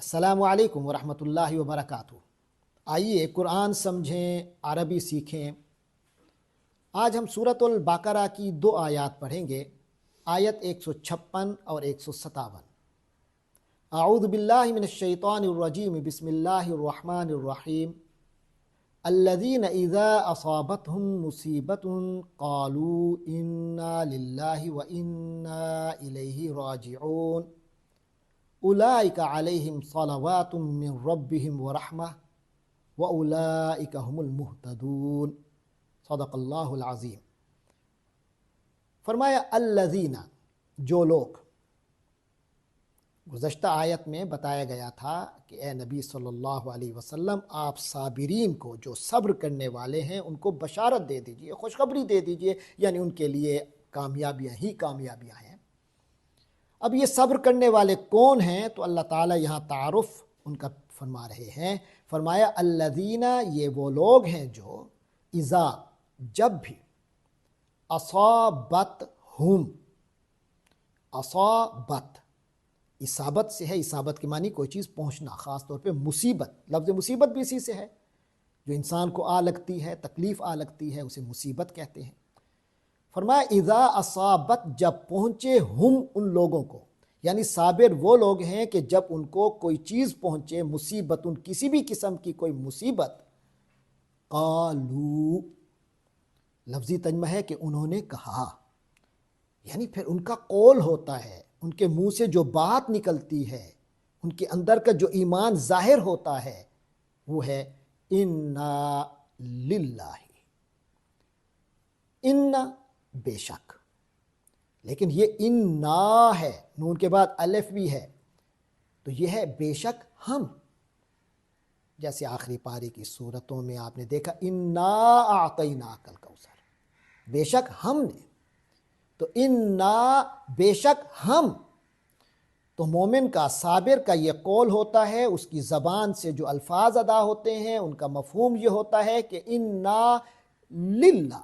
السلام علیکم ورحمۃ اللہ وبرکاتہ۔ آئیے قرآن سمجھیں، عربی سیکھیں۔ آج ہم سورۃ البقرہ کی 2 آیات پڑھیں گے، آیت 156 اور 157۔ اعوذ باللہ من الشیطان الرجیم، بسم اللہ الرحمن الرحیم۔ الذین اذا اصابتهم مصیبۃ قالوا انا للہ وانا الیہ راجعون اولئک علیہم صلوات من ربہم ورحمہ واولئک هم المہتدون۔ صدق اللہ العظیم۔ فرمایا الذین، جو لوگ۔ گزشتہ آیت میں بتایا گیا تھا کہ اے نبی صلی اللہ علیہ وسلم، آپ صابرین کو، جو صبر کرنے والے ہیں، ان کو بشارت دے دیجئے، خوشخبری دے دیجئے، یعنی ان کے لیے کامیابیاں ہی کامیابیاں ہیں۔ اب یہ صبر کرنے والے کون ہیں؟ تو اللہ تعالیٰ یہاں تعارف ان کا فرما رہے ہیں۔ فرمایا الذین، یہ وہ لوگ ہیں جو اذا، جب بھی، اصابتہم، اصابت اصابت سے ہے، اصابت کے معنی کوئی چیز پہنچنا، خاص طور پہ مصیبت، لفظ مصیبت بھی اسی سے ہے، جو انسان کو آ لگتی ہے، تکلیف آ لگتی ہے، اسے مصیبت کہتے ہیں۔ فرمایا اذا اصابت، جب پہنچے، ہم، ان لوگوں کو، یعنی صابر وہ لوگ ہیں کہ جب ان کو کوئی چیز پہنچے، مصیبت، ان کسی بھی قسم کی کوئی مصیبت، قالو، لفظی ترجمہ ہے کہ انہوں نے کہا، یعنی پھر ان کا قول ہوتا ہے، ان کے منہ سے جو بات نکلتی ہے، ان کے اندر کا جو ایمان ظاہر ہوتا ہے، وہ ہے انا للہ، انا، بے شک۔ لیکن یہ انا ہے، نون کے بعد الف بھی ہے، تو یہ ہے بے شک ہم، جیسے آخری پارے کی صورتوں میں آپ نے دیکھا انا اعطیناک الکوثر، بے شک ہم نے، تو انا، بے شک ہم۔ تو مومن کا، صابر کا یہ قول ہوتا ہے، اس کی زبان سے جو الفاظ ادا ہوتے ہیں ان کا مفہوم یہ ہوتا ہے کہ انا للہ،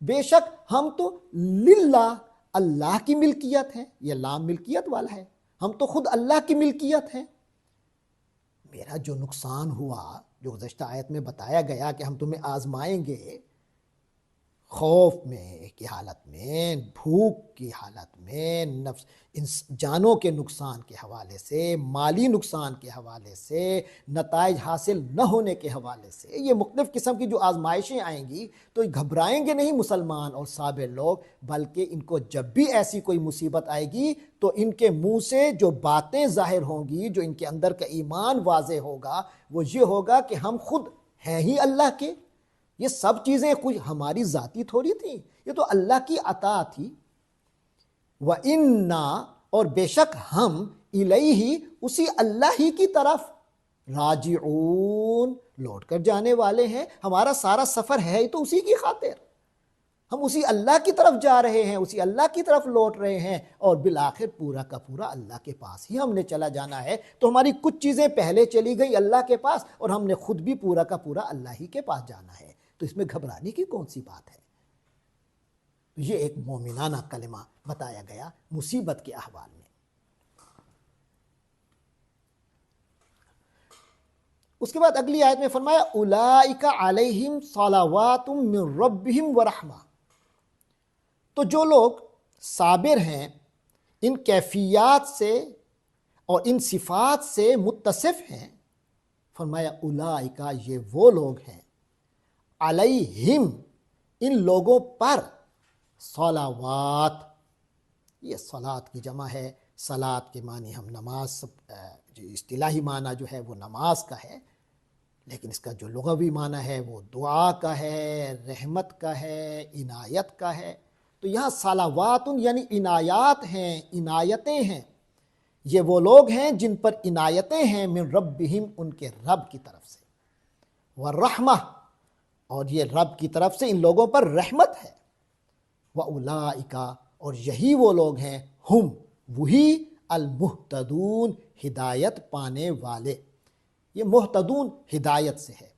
بے شک ہم تو للہ، اللہ کی ملکیت ہے، یہ لام ملکیت والا ہے، ہم تو خود اللہ کی ملکیت ہیں۔ میرا جو نقصان ہوا، جو گزشتہ آیت میں بتایا گیا کہ ہم تمہیں آزمائیں گے، خوف میں کی حالت میں، بھوک کی حالت میں، نفس جانوں کے نقصان کے حوالے سے، مالی نقصان کے حوالے سے، نتائج حاصل نہ ہونے کے حوالے سے، یہ مختلف قسم کی جو آزمائشیں آئیں گی، تو گھبرائیں گے نہیں مسلمان اور صابر لوگ، بلکہ ان کو جب بھی ایسی کوئی مصیبت آئے گی تو ان کے منہ سے جو باتیں ظاہر ہوں گی، جو ان کے اندر کا ایمان واضح ہوگا، وہ یہ ہوگا کہ ہم خود ہیں ہی اللہ کے، یہ سب چیزیں کچھ ہماری ذاتی تھوڑی تھیں، یہ تو اللہ کی عطا تھی۔ وَإِنَّا، اور بے شک ہم، الیہ، اسی اللہ ہی کی طرف، راجعون، لوٹ کر جانے والے ہیں، ہمارا سارا سفر ہے ہی تو اسی کی خاطر، ہم اسی اللہ کی طرف جا رہے ہیں، اسی اللہ کی طرف لوٹ رہے ہیں، اور بالآخر پورا کا پورا اللہ کے پاس ہی ہم نے چلا جانا ہے۔ تو ہماری کچھ چیزیں پہلے چلی گئی اللہ کے پاس، اور ہم نے خود بھی پورا کا پورا اللہ ہی کے پاس جانا ہے، تو اس میں گھبرانے کی کون سی بات ہے؟ یہ ایک مومنانہ کلمہ بتایا گیا مصیبت کے احوال میں۔ اس کے بعد اگلی آیت میں فرمایا اولئک علیہم صلوات من ربہم ورحمہ، تو جو لوگ صابر ہیں، ان کیفیات سے اور ان صفات سے متصف ہیں، فرمایا اولئک، یہ وہ لوگ ہیں، علیہم، ان لوگوں پر، صلوات، یہ صلات کی جمع ہے، صلات کے معنی ہم نماز، جو اصطلاحی معنی جو ہے وہ نماز کا ہے، لیکن اس کا جو لغوی معنی ہے وہ دعا کا ہے، رحمت کا ہے، عنایت کا ہے۔ تو یہاں صلوات یعنی عنایات ہیں، عنایتیں ہیں، یہ وہ لوگ ہیں جن پر عنایتیں ہیں، من ربہم، ان کے رب کی طرف سے، والرحمہ، اور یہ رب کی طرف سے ان لوگوں پر رحمت ہے، وَأُولَئِكَ، اور یہی وہ لوگ ہیں، ہم، وہی، المہتدون، ہدایت پانے والے۔ یہ محتدون ہدایت سے ہے،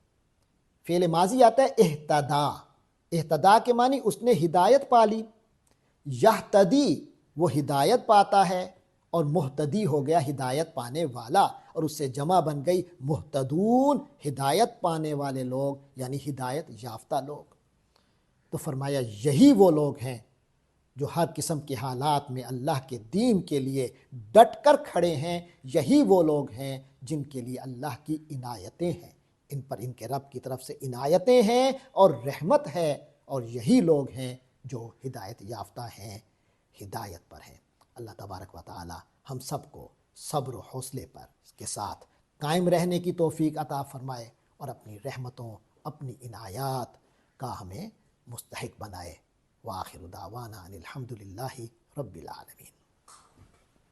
فعل ماضی آتا ہے اہتدا، اہتدا کے معنی اس نے ہدایت پا لی، یہتدی، وہ ہدایت پاتا ہے، اور مہتدی ہو گیا ہدایت پانے والا، اور اس سے جمع بن گئی مہتدون، ہدایت پانے والے لوگ، یعنی ہدایت یافتہ لوگ۔ تو فرمایا یہی وہ لوگ ہیں جو ہر قسم کے حالات میں اللہ کے دین کے لیے ڈٹ کر کھڑے ہیں، یہی وہ لوگ ہیں جن کے لیے اللہ کی عنایتیں ہیں، ان پر ان کے رب کی طرف سے عنایتیں ہیں اور رحمت ہے، اور یہی لوگ ہیں جو ہدایت یافتہ ہیں، ہدایت پر ہیں۔ اللہ تبارک و تعالی ہم سب کو صبر و حوصلے پر اس کے ساتھ قائم رہنے کی توفیق عطا فرمائے، اور اپنی رحمتوں، اپنی عنایات کا ہمیں مستحق بنائے۔ وآخر دعوانا ان الحمد للہ رب العالمین۔